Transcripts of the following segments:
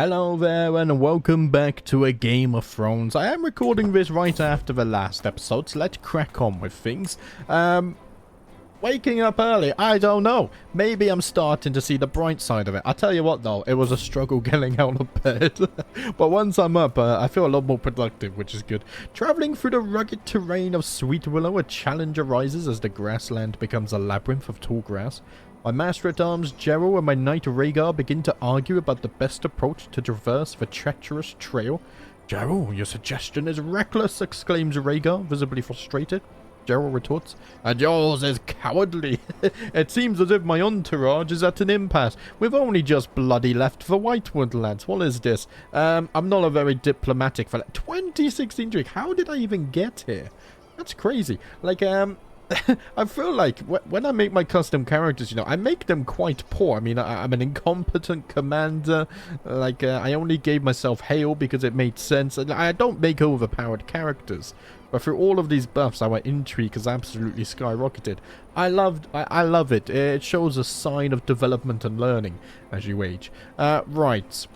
Hello there and welcome back to a Game of Thrones. I am recording this right after the last episode, so let's crack on with things. Waking up early, I don't know. Maybe I'm starting to see the bright side of it. I'll tell you what though, it was a struggle getting out of bed. But once I'm up, I feel a lot more productive, which is good. Traveling through the rugged terrain of Sweet Willow, a challenge arises as the grassland becomes a labyrinth of tall grass. My master-at-arms Gerald and my knight Rhaegar begin to argue about the best approach to traverse the treacherous trail. Gerald, your suggestion is reckless, exclaims Rhaegar, visibly frustrated. Gerald retorts, and yours is cowardly. It seems as if my entourage is at an impasse. We've only just bloody left the Whitewood, lads. What is this? I'm not a very diplomatic fella. 2016 drink. How did I even get here? That's crazy. Like, I feel like when I make my custom characters, you know, I make them quite poor. I mean, I'm an incompetent commander. Like, I only gave myself Hail because it made sense. And I don't make overpowered characters. But through all of these buffs, our intrigue has absolutely skyrocketed. I love it. It shows a sign of development and learning as you age. Right.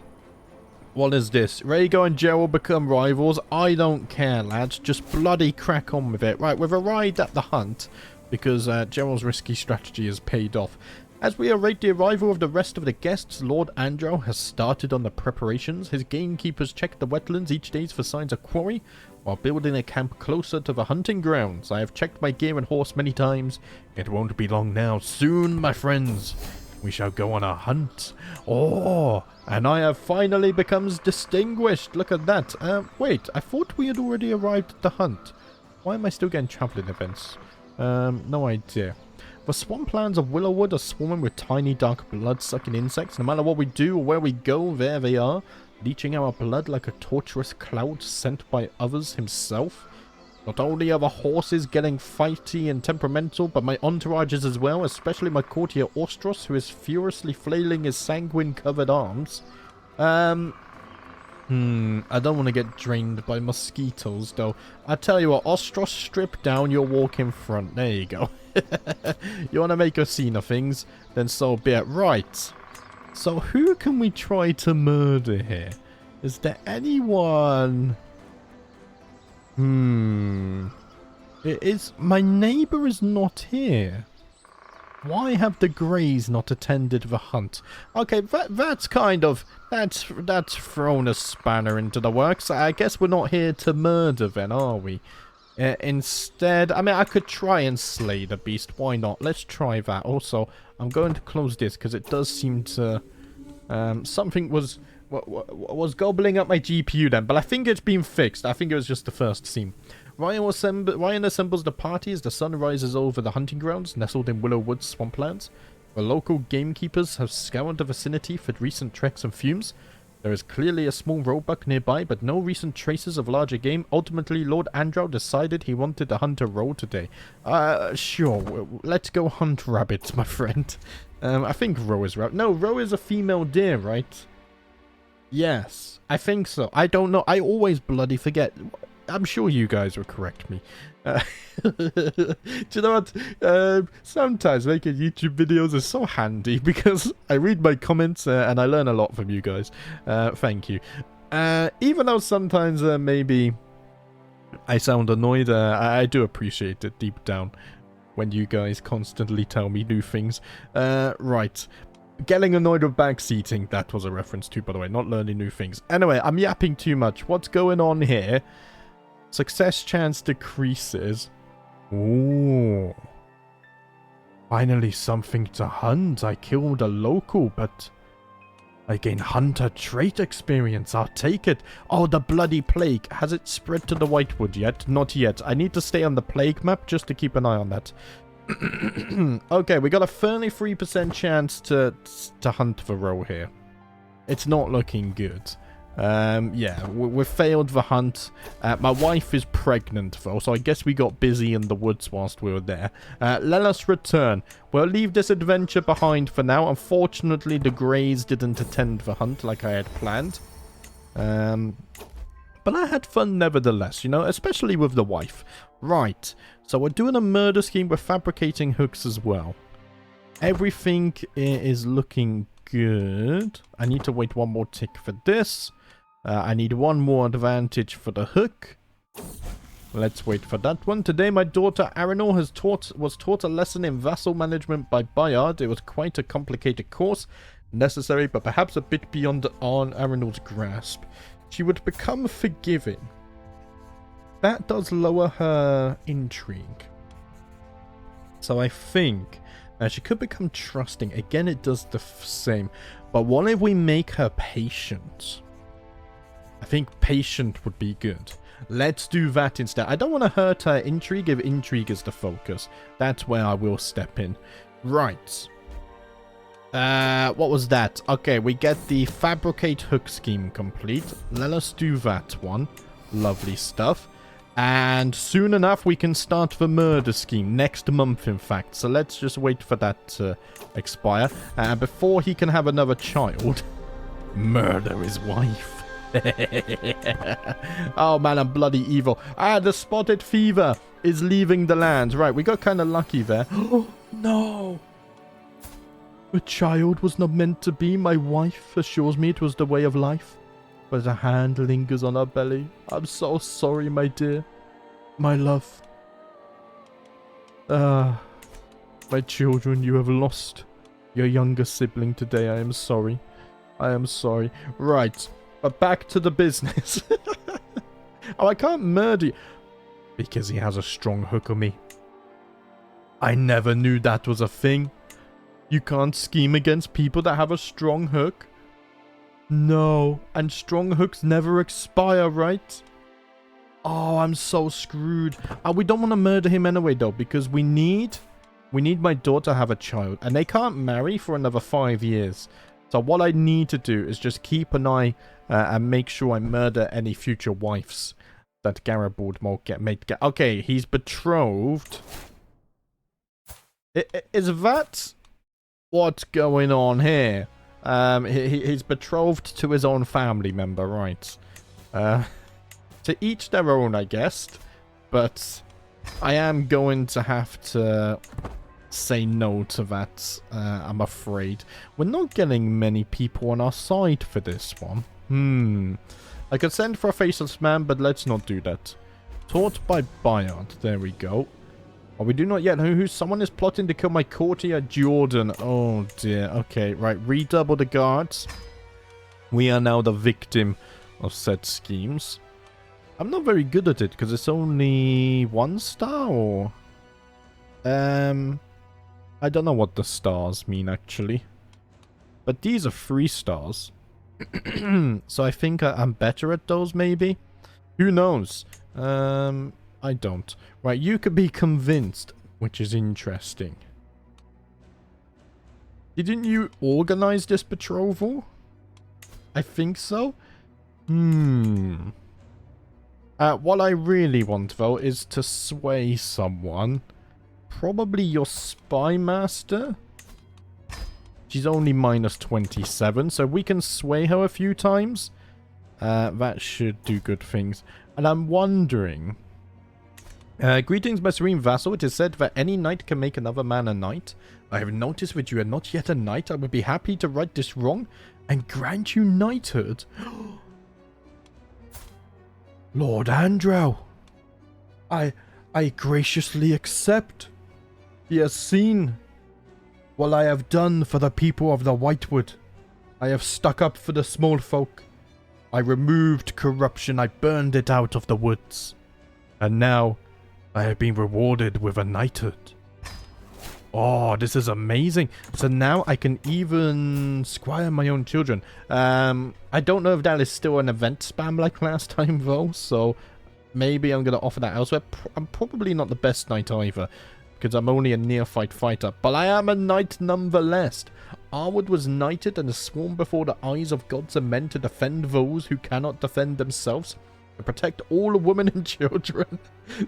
What is this? Rhaegar and Gerald become rivals. I don't care, lads. Just bloody crack on with it. Right, we've arrived at the hunt because Gerald's risky strategy has paid off. As we await the arrival of the rest of the guests, Lord Andrew has started on the preparations. His gamekeepers check the wetlands each day for signs of quarry, while building a camp closer to the hunting grounds. I have checked my gear and horse many times. It won't be long now. Soon, my friends, we shall go on a hunt. Oh, and I have finally become distinguished. Look at that. Wait, I thought we had already arrived at the hunt. Why am I still getting traveling events? No idea. The swamplands of Willowwood are swarming with tiny dark blood-sucking insects. No matter what we do or where we go, there they are, leeching our blood like a torturous cloud sent by others himself. Not only are the horses getting fighty and temperamental, but my entourages as well, especially my courtier Ostros, who is furiously flailing his sanguine-covered arms. I don't want to get drained by mosquitoes, though. I tell you what, Ostros, strip down your walk in front. There you go. You want to make a scene of things? Then so be it. Right. So who can we try to murder here? Is there anyone... My neighbour is not here. Why have the Greys not attended the hunt? Okay, that's kind of... That's thrown a spanner into the works. I guess we're not here to murder then, are we? Instead, I mean, I could try and slay the beast. Why not? Let's try that. Also, I'm going to close this because it does seem to... something was gobbling up my GPU then, but I think it's been fixed. I think it was just the first scene. Ryan assembles the party as the sun rises over the hunting grounds nestled in Willowwood swamplands. The local gamekeepers have scoured the vicinity for recent treks and fumes. There is clearly a small roebuck nearby, but no recent traces of larger game. Ultimately, Lord Andrew decided he wanted to hunt a roe today. Sure, let's go hunt rabbits, my friend. I think roe is rabbit. No, roe is a female deer, right? Yes, I think so. I don't know. I always bloody forget. I'm sure you guys will correct me. Do you know what? Sometimes making YouTube videos is so handy because I read my comments and I learn a lot from you guys. Thank you. Even though sometimes maybe I sound annoyed, I do appreciate it deep down when you guys constantly tell me new things. Right. Getting annoyed with backseating, that was a reference to, by the way, not learning new things. Anyway, I'm yapping too much. What's going on here? Success chance decreases. Ooh. Finally something to hunt. I killed a local, but I gain hunter trait experience. I'll take it. Oh, the bloody plague. Has it spread to the Whitewood yet? Not yet. I need to stay on the plague map just to keep an eye on that. Okay, we got a 33% chance to hunt the roe here. It's not looking good. Yeah, we failed the hunt. My wife is pregnant though, so I guess we got busy in the woods whilst we were there. Let us return. We'll leave this adventure behind for now. Unfortunately, the Greys didn't attend the hunt like I had planned. But I had fun nevertheless, you know, especially with the wife. Right, so we're doing a murder scheme. We're fabricating hooks as well. Everything is looking good. I need to wait one more tick for this. I need one more advantage for the hook. Let's wait for that one. Today, my daughter Arinor was taught a lesson in vassal management by Bayard. It was quite a complicated course, necessary, but perhaps a bit beyond Arinor's grasp. She would become forgiving. That does lower her intrigue. So I think she could become trusting. Again, it does the same. But what if we make her patient? I think patient would be good. Let's do that instead. I don't want to hurt her intrigue if intrigue is the focus. That's where I will step in. Right. What was that? Okay, we get the fabricate hook scheme complete. Let us do that one. Lovely stuff. And soon enough, we can start the murder scheme. Next month, in fact. So let's just wait for that to expire. And before he can have another child, murder his wife. Oh man, I'm bloody evil. The spotted fever is leaving the land. Right, we got kind of lucky there. Oh, no. A child was not meant to be. My wife assures me it was the way of life. But a hand lingers on her belly. I'm so sorry, my dear. My love. My children, you have lost your younger sibling today. I am sorry. I am sorry. Right. But back to the business. Oh, I can't murder you. Because he has a strong hook on me. I never knew that was a thing. You can't scheme against people that have a strong hook. No. And strong hooks never expire, right? Oh, I'm so screwed. We don't want to murder him anyway, though. Because we need my daughter to have a child. And they can't marry for another 5 years. So what I need to do is just keep an eye and make sure I murder any future wives that Garibald might get. Okay, he's betrothed. Is that what's going on here? He's betrothed to his own family member, right? To each their own, I guess. But I am going to have to say no to that, I'm afraid. We're not getting many people on our side for this one. I could send for a faceless man, but let's not do that. Taught by Bayard. There we go. Oh, we do not yet know who someone is plotting to kill my courtier Jordan. Oh dear. Okay, right. Redouble the guards. We are now the victim of said schemes. I'm not very good at it because it's only 1 star or... I don't know what the stars mean, actually. But these are 3 stars. So I think I'm better at those, maybe? Who knows? I don't. Right, you could be convinced, which is interesting. Didn't you organize this betrothal? I think so. What I really want, though, is to sway someone. Probably your spy master. She's only minus 27, so we can sway her a few times. That should do good things. And I'm wondering... greetings, my serene vassal. It is said that any knight can make another man a knight. I have noticed that you are not yet a knight. I would be happy to right this wrong and grant you knighthood. Lord Andrew, I graciously accept. He has seen what I have done for the people of the Whitewood. I have stuck up for the small folk. I removed corruption. I burned it out of the woods. And now I have been rewarded with a knighthood. Oh, this is amazing. So now I can even squire my own children. I don't know if that is still an event spam like last time, though. So maybe I'm going to offer that elsewhere. I'm probably not the best knight either, because I'm only a neophyte fighter. But I am a knight nonetheless. Arwood was knighted and sworn before the eyes of gods and men to defend those who cannot defend themselves, to protect all women and children,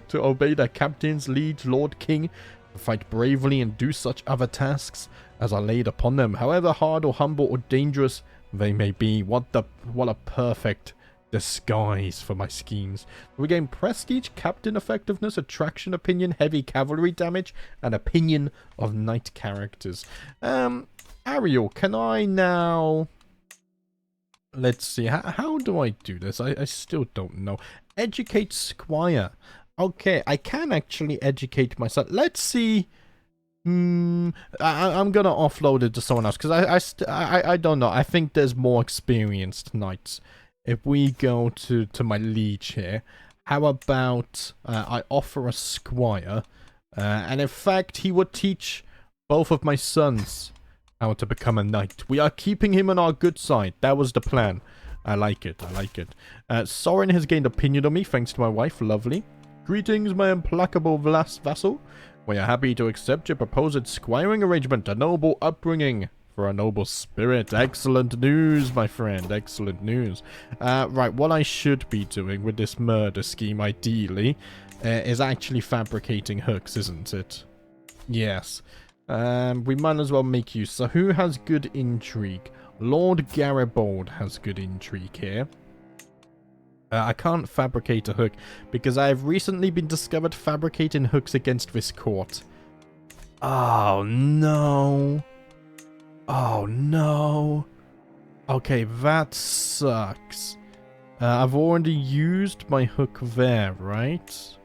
to obey their captains, liege, lord, king, to fight bravely and do such other tasks as are laid upon them, however hard or humble or dangerous they may be. What a perfect disguise for my schemes. We gain prestige, captain effectiveness, attraction, opinion, heavy cavalry damage, and opinion of knight characters. Ariel, can I now... Let's see, how do I do this? I still don't know. Educate Squire. Okay, I can actually educate myself. Let's see. I'm gonna offload it to someone else because I don't know. I think there's more experienced knights. If we go to my liege here, how about I offer a squire, and in fact he would teach both of my sons how to become a knight. We are keeping him on our good side. That was the plan. I like it. I like it. Soren has gained opinion on me thanks to my wife. Lovely. Greetings, my implacable vassal. We are happy to accept your proposed squiring arrangement. A noble upbringing for a noble spirit. Excellent news, my friend. Excellent news. Right, what I should be doing with this murder scheme, ideally, is actually fabricating hooks, isn't it? Yes. We might as well make use. So who has good intrigue? Lord Garibaldi has good intrigue here. I can't fabricate a hook because I have recently been discovered fabricating hooks against this court. Oh no. Oh no. Okay, that sucks. I've already used my hook there, right?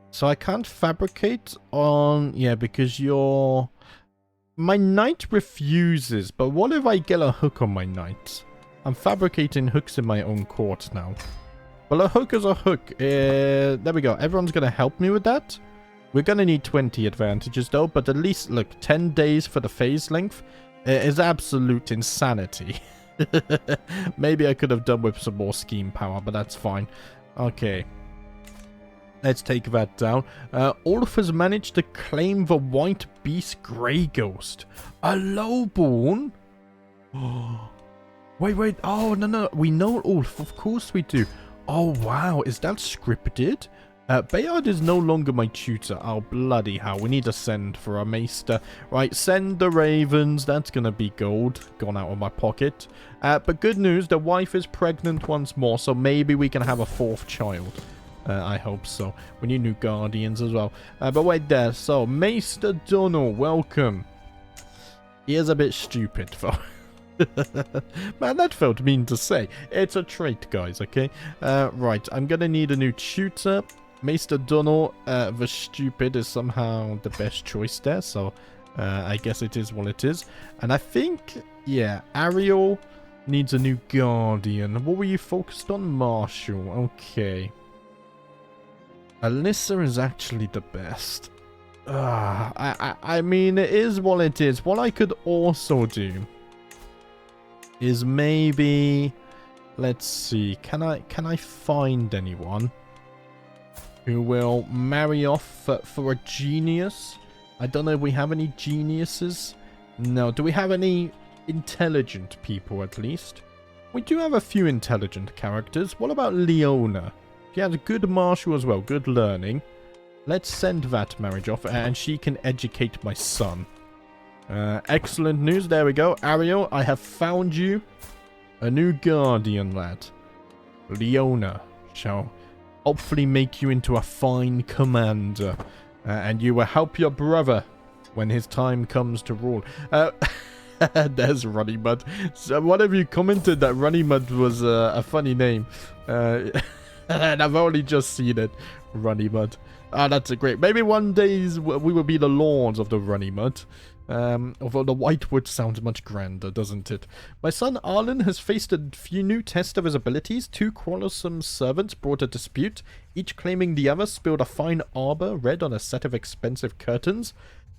So I can't fabricate on... Yeah, because you're... My knight refuses, but what if I get a hook on my knight? I'm fabricating hooks in my own court now. Well, a hook is a hook. There we go. Everyone's going to help me with that. We're going to need 20 advantages, though. But at least, look, 10 days for the phase length is absolute insanity. Maybe I could have done with some more scheme power, but that's fine. Okay. Let's take that down. Olaf has managed to claim the White Beast Grey Ghost. A lowborn? Oh, wait. Oh, no. We know Olaf. Of course we do. Oh, wow. Is that scripted? Bayard is no longer my tutor. Oh, bloody hell. We need to send for a maester. Right, send the ravens. That's going to be gold. Gone out of my pocket. But good news. The wife is pregnant once more, so maybe we can have a fourth child. I hope so. We need new guardians as well. But wait there. So, Maester Donald, welcome. He is a bit stupid, though. Man, that felt mean to say. It's a trait, guys, okay? Right, I'm gonna need a new tutor. Maester Donald, the stupid is somehow the best choice there. So, I guess it is what it is. And I think, yeah, Ariel needs a new guardian. What were you focused on? Marshall. Okay. Alyssa is actually the best. I mean, it is what it is. What I could also do is maybe... Let's see. Can I find anyone who will marry off for a genius? I don't know if we have any geniuses. No. Do we have any intelligent people, at least? We do have a few intelligent characters. What about Leona? She has a good martial as well, good learning. Let's send that marriage off, and she can educate my son. Excellent news, there we go. Ariel, I have found you a new guardian, lad. Leona shall hopefully make you into a fine commander. And you will help your brother when his time comes to rule. There's Runnymud. So one of you commented that Runnymud was a funny name. And I've only just seen it. Runnymud. Ah, that's a great... Maybe one day we will be the lords of the Runnymud. Although the Whitewood sounds much grander, doesn't it? My son Arlen has faced a few new tests of his abilities. 2 quarrelsome servants brought a dispute, each claiming the other spilled a fine arbor red on a set of expensive curtains.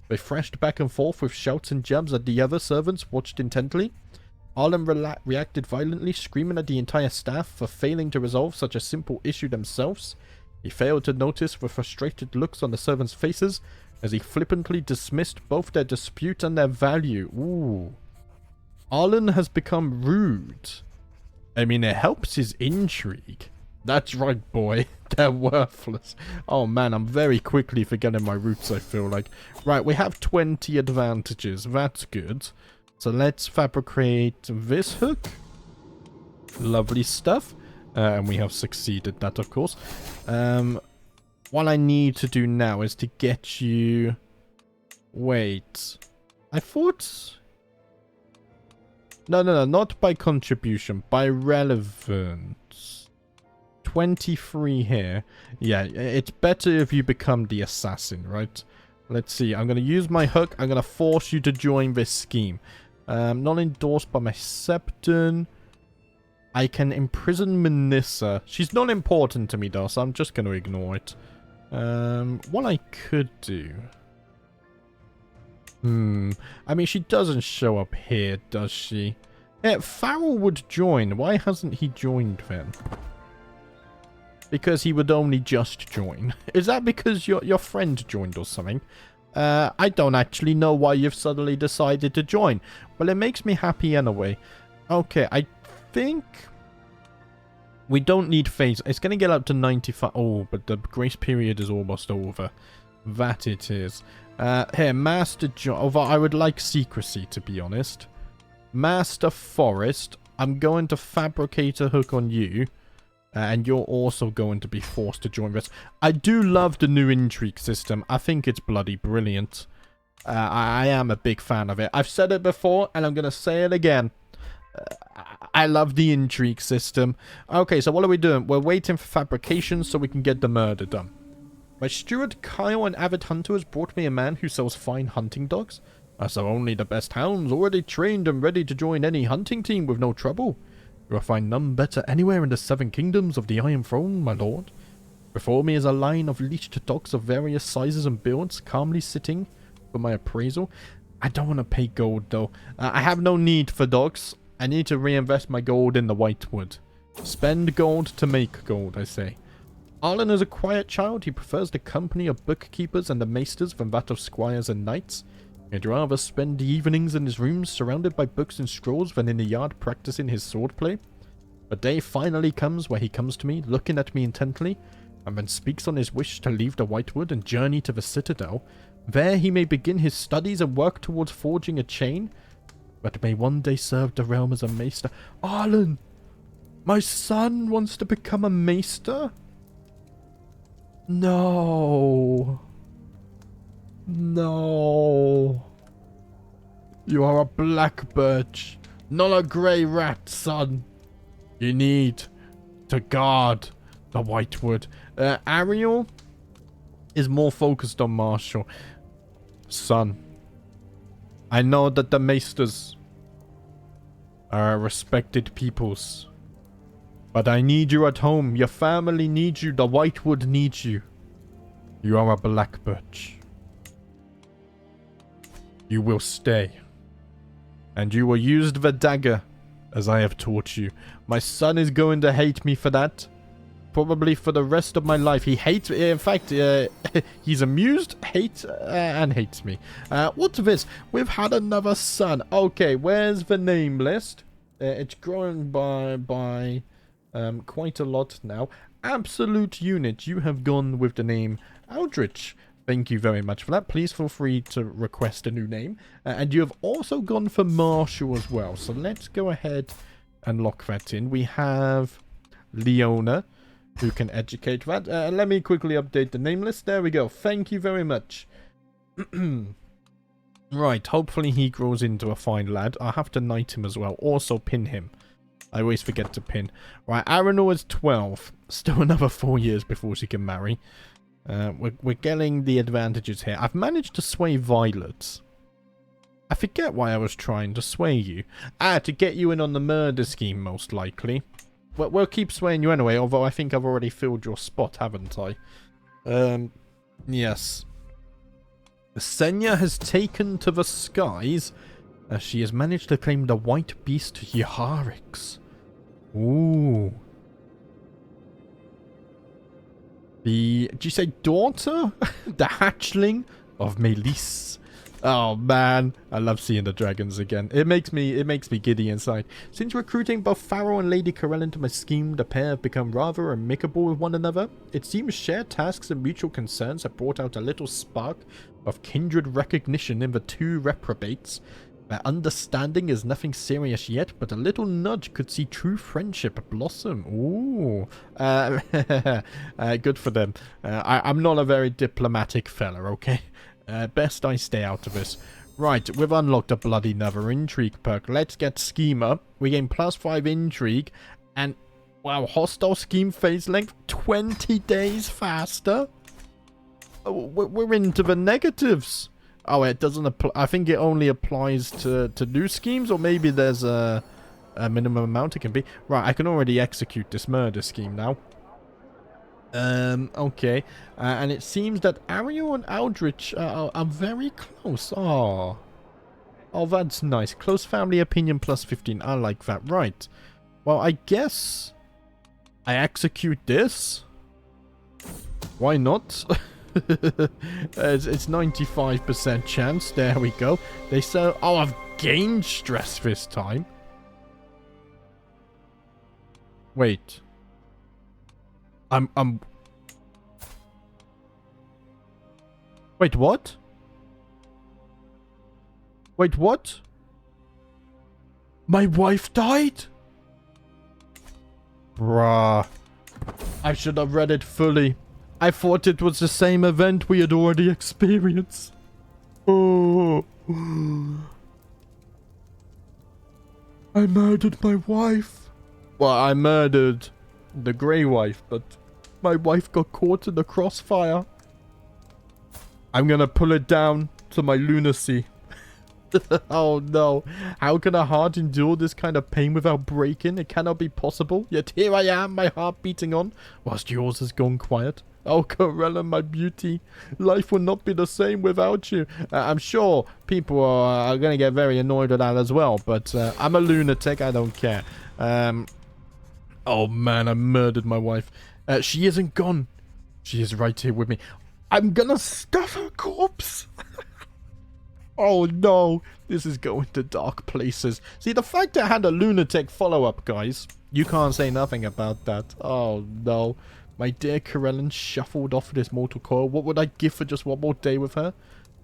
They thrashed back and forth with shouts and jabs as the other servants watched intently. Arlen reacted violently, screaming at the entire staff for failing to resolve such a simple issue themselves. He failed to notice the frustrated looks on the servants' faces as he flippantly dismissed both their dispute and their value. Ooh. Arlen has become rude. I mean, it helps his intrigue. That's right, boy. They're worthless. Oh, man, I'm very quickly forgetting my roots, I feel like. Right, we have 20 advantages. That's good. So let's fabricate this hook. Lovely stuff. And we have succeeded that, of course. What I need to do now is to get you Wait. I thought... No, not by contribution. By relevance. 23 here. Yeah, it's better if you become the assassin, right? Let's see. I'm going to use my hook. I'm going to force you to join this scheme. Not endorsed by my septon. I can imprison Melissa. She's not important to me, though, so I'm just going to ignore it. What I could do... I mean, she doesn't show up here, does she? Yeah, Farrell would join. Why hasn't he joined then? Because he would only just join. Is that because your friend joined or something? I don't actually know why you've suddenly decided to join. Well, it makes me happy anyway. Okay, I think... we don't need phase. It's going to get up to 95. Oh, but the grace period is almost over. That it is. Here, Master John. Although I would like secrecy, to be honest. Master Forest. I'm going to fabricate a hook on you. And you're also going to be forced to join this. I do love the new intrigue system. I think it's bloody brilliant. I am a big fan of it. I've said it before, and I'm going to say it again. I love the intrigue system. Okay, so what are we doing? We're waiting for fabrication so we can get the murder done. My steward Kyle, an avid hunter, has brought me a man who sells fine hunting dogs. I sell only the best hounds, already trained and ready to join any hunting team with no trouble. You will find none better anywhere in the 7 kingdoms of the Iron Throne, my lord. Before me is a line of leashed dogs of various sizes and builds, calmly sitting for my appraisal. I don't want to pay gold, though. I have no need for dogs. I need to reinvest my gold in the Whitewood. Spend gold to make gold, I say. Arlen is a quiet child. He prefers the company of bookkeepers and the maesters than that of squires and knights. He'd rather spend the evenings in his room surrounded by books and scrolls than in the yard practicing his swordplay. A day finally comes where he comes to me, looking at me intently, and then speaks on his wish to leave the Whitewood and journey to the Citadel. There he may begin his studies and work towards forging a chain, but may one day serve the realm as a maester. Arlen! My son wants to become a maester? No. No. You are a Blackbirch, not a grey rat, son. You need to guard the Whitewood. Ariel is more focused on Marshall. Son, I know that the maesters are respected peoples, but I need you at home. Your family needs you. The Whitewood needs you. You are a Blackbirch. You will stay. And you will use the dagger as I have taught you. My son is going to hate me for that. Probably for the rest of my life. He hates me. In fact, he's amused, hates, and hates me. What's this? We've had another son. Okay, where's the name list? It's growing by quite a lot now. Absolute unit. You have gone with the name Aldrich. Thank you very much for that. Please feel free to request a new name. And you have also gone for Marshall as well. So let's go ahead and lock that in. We have Leona, who can educate that. Let me quickly update the name list. There we go. Thank you very much. Right, hopefully he grows into a fine lad. I'll have to knight him as well. Also pin him. I always forget to pin. Right, Aranor is 12. Still another 4 years before she can marry. We're getting the advantages here. I've managed to sway Violet. I forget why I was trying to sway you. To get you in on the murder scheme, most likely. Well, we'll keep swaying you anyway, although I think I've already filled your spot, haven't I? Yes. Senya has taken to the skies as she has managed to claim the white beast Yaharix. Ooh. Did you say daughter? The hatchling of Melis. Oh man, I love seeing the dragons again. It makes me giddy inside. Since recruiting both Pharaoh and Lady Corell into my scheme, the pair have become rather amicable with one another. It seems shared tasks and mutual concerns have brought out a little spark of kindred recognition in the two reprobates. Their understanding is nothing serious yet, but a little nudge could see true friendship blossom. Ooh. Good for them. I'm not a very diplomatic fella, okay? Best I stay out of this. Right, we've unlocked a bloody another intrigue perk. Let's get scheme up. We gain +5 intrigue. And, wow, hostile scheme phase length 20 days faster. Oh, we're into the negatives. Oh, it doesn't apply. I think it only applies to new schemes, or maybe there's a minimum amount it can be. Right, I can already execute this murder scheme now. Okay. And it seems that Ariel and Aldrich are very close. Oh. Oh, that's nice. Close family opinion +15. I like that. Right. Well, I guess I execute this. Why not? It's 95% chance. There we go. They say, oh, I've gained stress this time. Wait. Wait, what? Wait, what? My wife died? Bruh. I should have read it fully. I thought it was the same event we had already experienced. Oh. I murdered my wife. Well, I murdered the grey wife, but my wife got caught in the crossfire. I'm gonna pull it down to my lunacy. Oh no. How can a heart endure this kind of pain without breaking? It cannot be possible. Yet here I am, my heart beating on, whilst yours has gone quiet. Oh, Corella, my beauty. Life would not be the same without you. I'm sure people are going to get very annoyed at that as well, but I'm a lunatic. I don't care. Oh, man, I murdered my wife. She isn't gone. She is right here with me. I'm going to stuff her corpse. Oh, no. This is going to dark places. See, the fact that I had a lunatic follow-up, guys, you can't say nothing about that. Oh, no. My dear Corellin shuffled off this mortal coil. What would I give for just one more day with her?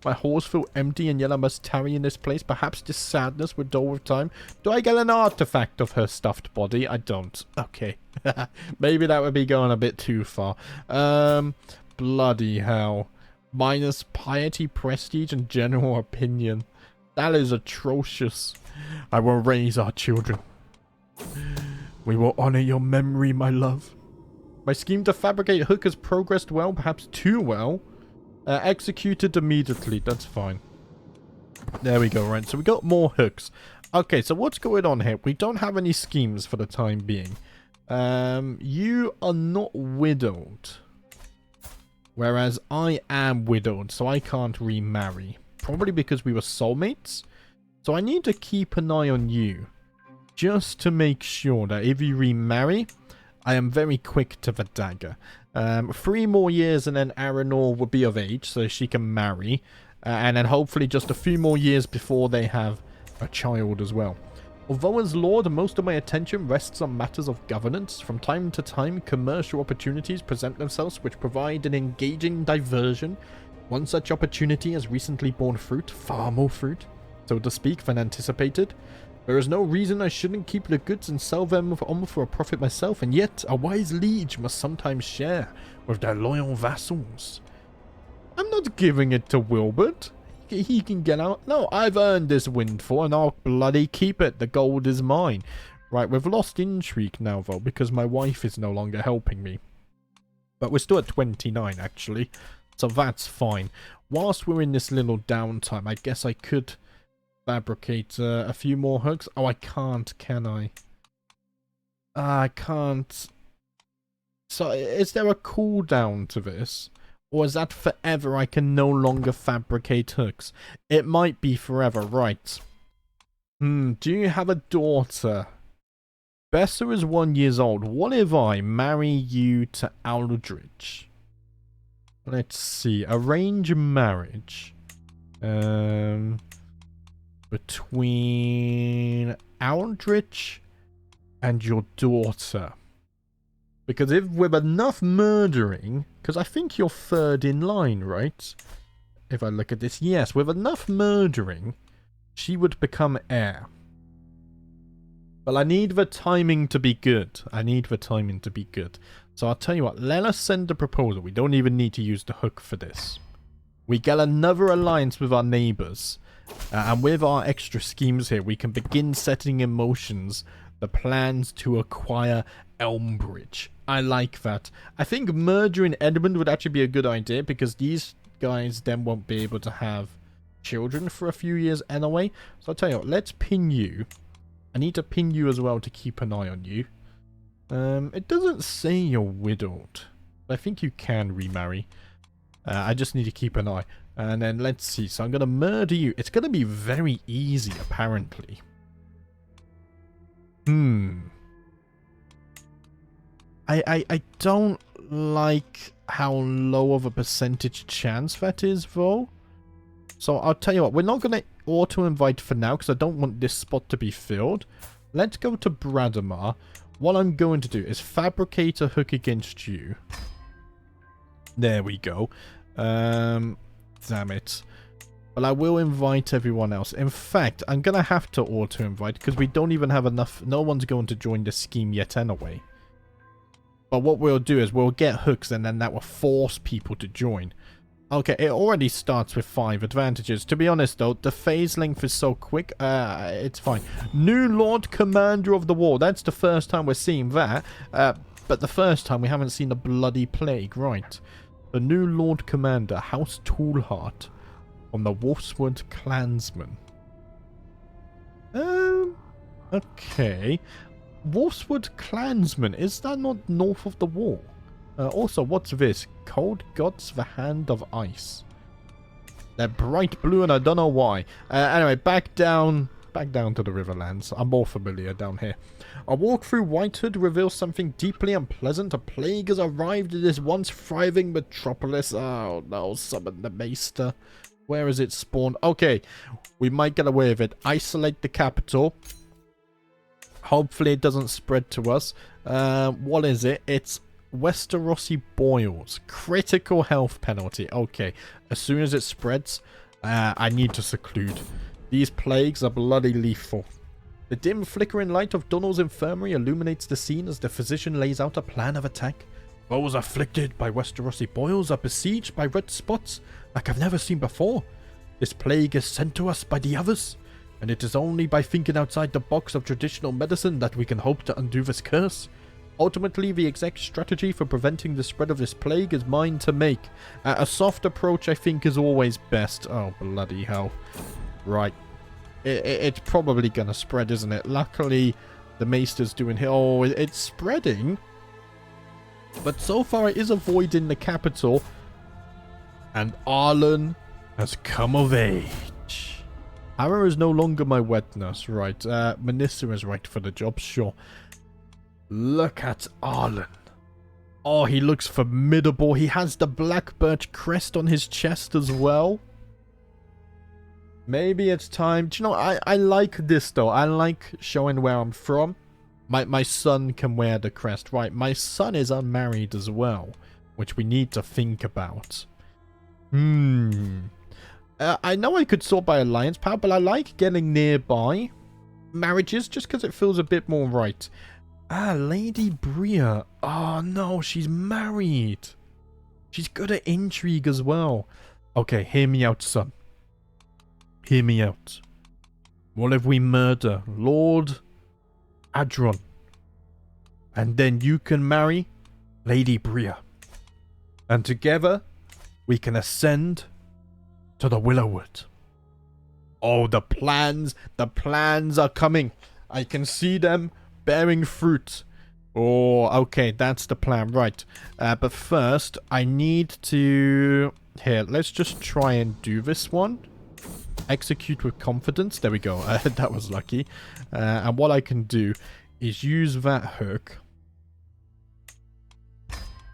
My halls feel empty, and yet I must tarry in this place. Perhaps this sadness would dull with time. Do I get an artifact of her stuffed body? I don't. Okay. Maybe that would be going a bit too far. Bloody hell. Minus piety, prestige, and general opinion. That is atrocious. I will raise our children. We will honor your memory, my love. My scheme to fabricate hook has progressed well, perhaps too well. Executed immediately. That's fine. There we go, right. So we got more hooks. Okay, so what's going on here? We don't have any schemes for the time being. You are not widowed. Whereas I am widowed, so I can't remarry. Probably because we were soulmates. So I need to keep an eye on you. Just to make sure that if you remarry, I am very quick to the dagger. 3 more years and then Aranor will be of age, so she can marry. And then hopefully just a few more years before they have a child as well. Although as Lord, most of my attention rests on matters of governance. From time to time, commercial opportunities present themselves which provide an engaging diversion. One such opportunity has recently borne fruit, far more fruit, so to speak, than anticipated. There is no reason I shouldn't keep the goods and sell them on for a profit myself, and yet a wise liege must sometimes share with their loyal vassals. I'm not giving it to Wilbert. He can get out. No, I've earned this windfall, and I'll bloody keep it. The gold is mine. Right, we've lost intrigue now, though, because my wife is no longer helping me. But we're still at 29, actually, so that's fine. Whilst we're in this little downtime, I guess I could fabricate a few more hooks. Oh, I can't, can I? I can't. So, is there a cooldown to this? Or is that forever? I can no longer fabricate hooks. It might be forever, right. Do you have a daughter? Bessa is 1 year old. What if I marry you to Aldrich? Let's see. Arrange marriage. Between Aldrich and your daughter. Because if with enough murdering, because I think you're third in line, right? If I look at this, yes, with enough murdering, she would become heir. But I need the timing to be good. I need the timing to be good. So I'll tell you what, let us send a proposal. We don't even need to use the hook for this. We get another alliance with our neighbours. And with our extra schemes here, we can begin setting in motions the plans to acquire Elmbridge. I like that. I think murdering Edmund would actually be a good idea, because these guys then won't be able to have children for a few years anyway. So I'll tell you what, let's pin you. I need to pin you as well to keep an eye on you. It doesn't say you're widowed. But I think you can remarry. I just need to keep an eye. And then let's see. So I'm going to murder you. It's going to be very easy, apparently. I don't like how low of a percentage chance that is, though. So I'll tell you what. We're not going to auto-invite for now, because I don't want this spot to be filled. Let's go to Bradamar. What I'm going to do is fabricate a hook against you. There we go. Damn it. But I will invite everyone else. In fact, I'm going to have to auto-invite because we don't even have enough. No one's going to join the scheme yet anyway. But what we'll do is we'll get hooks and then that will force people to join. Okay, it already starts with 5 advantages. To be honest though, the phase length is so quick, it's fine. New Lord Commander of the War. That's the first time we're seeing that. But the first time we haven't seen the bloody plague, right? The new Lord Commander, House Toolheart, from the Wolfswood Clansman. Okay. Wolfswood Clansman, is that not north of the wall? Also, what's this? Cold Gods, the Hand of Ice. They're bright blue and I don't know why. Anyway, back down to the Riverlands. I'm more familiar down here. A walk through Whitehood reveals something deeply unpleasant. A plague has arrived in this once thriving metropolis. Oh no, summon the Maester. Where is it spawned? Okay, we might get away with it. Isolate the capital. Hopefully it doesn't spread to us. What is it? It's Westerosi Boils. Critical health penalty. Okay, as soon as it spreads, I need to seclude. These plagues are bloody lethal. The dim flickering light of Donald's infirmary illuminates the scene as the physician lays out a plan of attack. Those afflicted by Westerosi boils are besieged by red spots like I've never seen before. This plague is sent to us by the others, and it is only by thinking outside the box of traditional medicine that we can hope to undo this curse. Ultimately, the exact strategy for preventing the spread of this plague is mine to make. A soft approach, I think, is always best. Oh, bloody hell. Right. It's probably going to spread, isn't it? Luckily, the Maester's doing here. Oh, it's spreading. But so far, it is avoiding the capital. And Arlen has come of age. Hara is no longer my wet nurse. Right. Manissa is right for the job. Sure. Look at Arlen. Oh, he looks formidable. He has the Blackbirch crest on his chest as well. Maybe it's time. Do you know, I like this though. I like showing where I'm from. My son can wear the crest. Right, my son is unmarried as well, which we need to think about. I know I could sort by alliance power, but I like getting nearby marriages just because it feels a bit more right. Ah, Lady Bria. Oh no, she's married. She's good at intrigue as well. Okay, hear me out, son. Hear me out. What if we murder Lord Adron? And then you can marry Lady Bria. And together, we can ascend to the Willowwood. Oh, the plans are coming. I can see them bearing fruit. Oh, okay, that's the plan. Right. But first, I need to... Here, let's just try and do this one. Execute with confidence. There we go. That was lucky. And what I can do is use that hook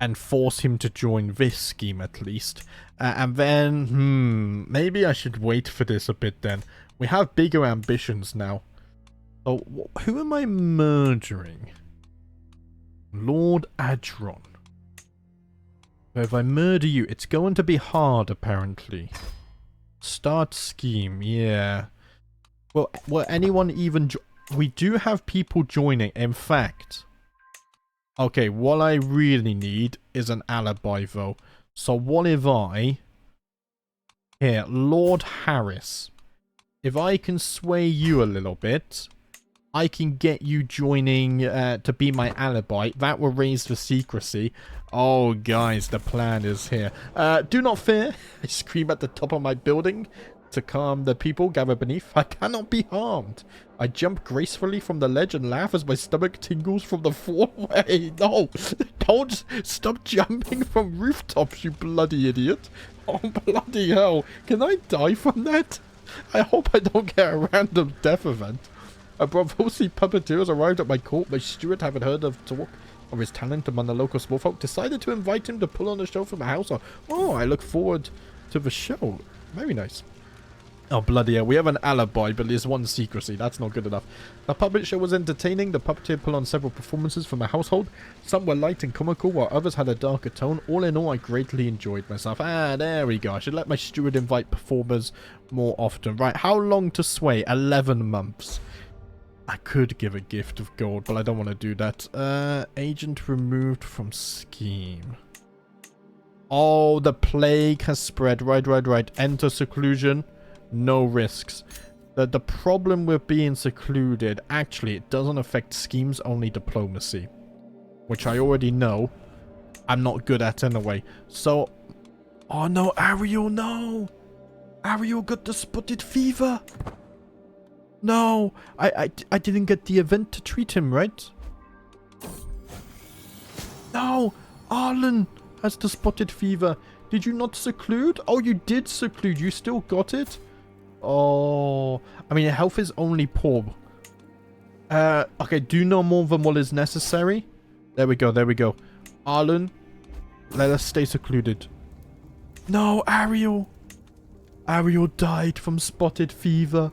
and force him to join this scheme at least. And then, maybe I should wait for this a bit then. We have bigger ambitions now. Oh, who am I murdering? Lord Adron. So if I murder you, it's going to be hard apparently. Start scheme, yeah. Well, anyone even... We do have people joining, in fact. Okay, what I really need is an alibi, though. So what if I Here, Lord Harris. If I can sway you a little bit, I can get you joining to be my alibi. That will raise the secrecy. Oh, guys, the plan is here. Do not fear. I scream at the top of my building to calm the people gathered beneath. I cannot be harmed. I jump gracefully from the ledge and laugh as my stomach tingles from the fall. Wait, no. Don't stop jumping from rooftops, you bloody idiot. Oh, bloody hell. Can I die from that? I hope I don't get a random death event. A Bravosi puppeteer has arrived at my court. My steward, having heard of talk of his talent among the local small folk, decided to invite him to pull on a show from my house. Oh, I look forward to the show. Very nice. Oh, bloody hell. We have an alibi, but there's one secrecy. That's not good enough. The puppet show was entertaining. The puppeteer pulled on several performances from my household. Some were light and comical, while others had a darker tone. All in all, I greatly enjoyed myself. Ah, there we go. I should let my steward invite performers more often. Right, how long to sway? 11 months. I could give a gift of gold, but I don't want to do that. Agent removed from scheme. Oh, the plague has spread. Right. Enter seclusion. No risks. The problem with being secluded, actually, it doesn't affect schemes, only diplomacy. Which I already know I'm not good at anyway. So, oh no, Ariel, no! Ariel got the spotted fever! No, I didn't get the event to treat him, right? No, Arlen has the spotted fever. Did you not seclude? Oh, you did seclude. You still got it? Oh, I mean, health is only poor. Okay, do no more than what is necessary. There we go. Arlen, let us stay secluded. No, Ariel. Ariel died from spotted fever.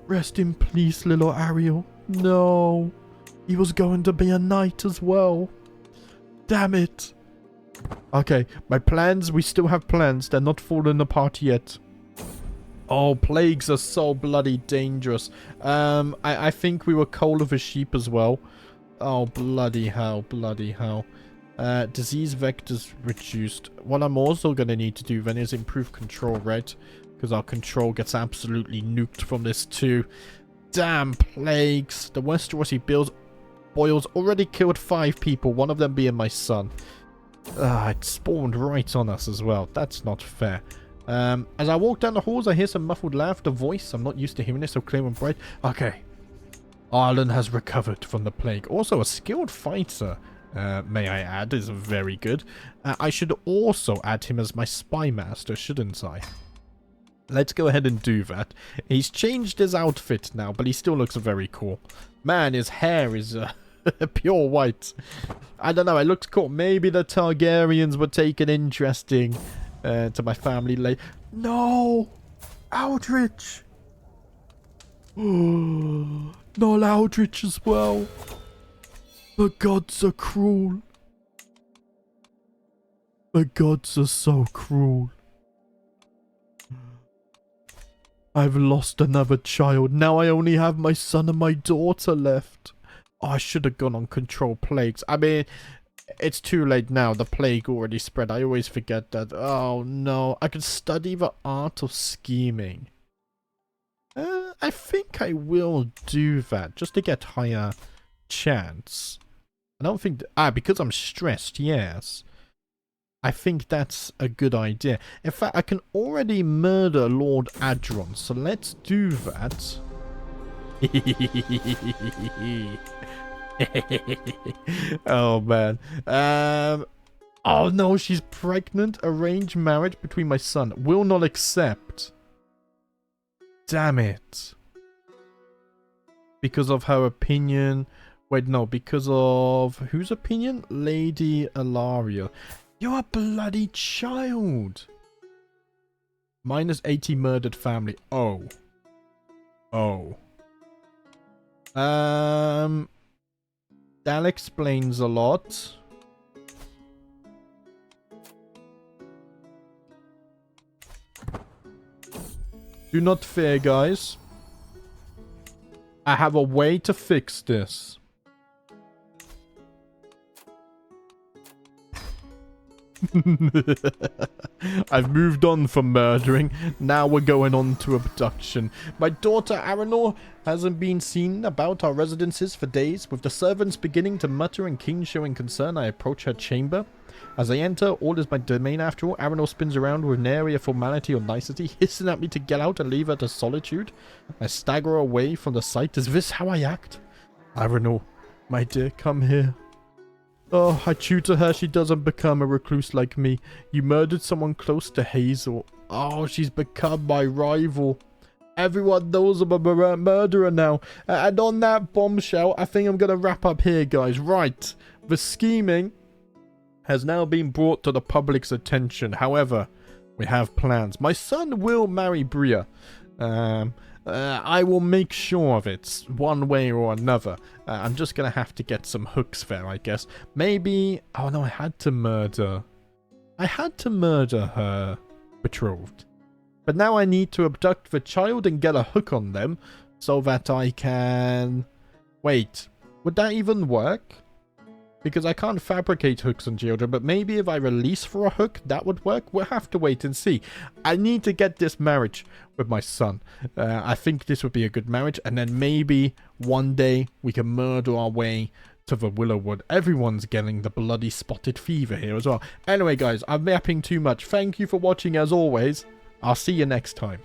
Rest in peace, little Ariel. No, he was going to be a knight as well. Damn it. Okay, my plans, we still have plans. They're not falling apart yet. Oh, plagues are so bloody dangerous. I think we were cold of a sheep as well. Oh, bloody hell. Disease vectors reduced. What I'm also going to need to do then is improve control, right? Because our control gets absolutely nuked from this too. Damn plagues. The Westerosi boils already killed 5 people, one of them being my son. It spawned right on us as well. That's not fair. As I walk down the halls, I hear some muffled laughter voice. I'm not used to hearing this so clear and bright. Okay. Arlen has recovered from the plague. Also, a skilled fighter, may I add, is very good. I should also add him as my spy master, shouldn't I? Let's go ahead and do that. He's changed his outfit now, but he still looks very cool. Man, his hair is pure white. I don't know, it looks cool. Maybe the Targaryens were taken interesting to my family late. No! Aldrich! Not Aldrich as well. The gods are cruel. The gods are so cruel. I've lost another child. Now I only have my son and my daughter left. Oh, I should have gone on control plagues. I mean, it's too late now. The plague already spread. I always forget that. Oh, no. I can study the art of scheming. I think I will do that. Just to get higher chance. I don't think... because I'm stressed, yes. I think that's a good idea. In fact, I can already murder Lord Adron. So let's do that. Oh man. Oh no, she's pregnant. Arranged marriage between my son. Will not accept. Damn it. Because of her opinion. Wait, no, because of whose opinion? Lady Alaria. You're a bloody child. -80 murdered family. Oh. That explains a lot. Do not fear, guys. I have a way to fix this. I've moved on from murdering. Now we're going on to abduction. My daughter Aranor hasn't been seen about our residences for days. With the servants beginning to mutter and King showing concern, I approach her chamber. As I enter, all is my domain after all. Aranor spins around with nary a formality or nicety, hissing at me to get out and leave her to solitude. I stagger away from the sight. Is this how I act? Aranor, my dear, come here. Oh, I tutor her. She doesn't become a recluse like me. You murdered someone close to Hazel. Oh, she's become my rival. Everyone knows I'm a murderer now. And on that bombshell, I think I'm going to wrap up here, guys. Right. The scheming has now been brought to the public's attention. However, we have plans. My son will marry Bria. I will make sure of it, one way or another. I'm just going to have to get some hooks there, I guess. Maybe... Oh, no, I had to murder her betrothed. But now I need to abduct the child and get a hook on them so that I can... Wait, would that even work? Because I can't fabricate hooks on children, but maybe if I release for a hook, that would work. We'll have to wait and see. I need to get this marriage with my son. I think this would be a good marriage, and then maybe one day we can murder our way to the Willowwood. Everyone's getting the bloody spotted fever here as well. Anyway, guys, I'm yapping too much. Thank you for watching as always. I'll see you next time.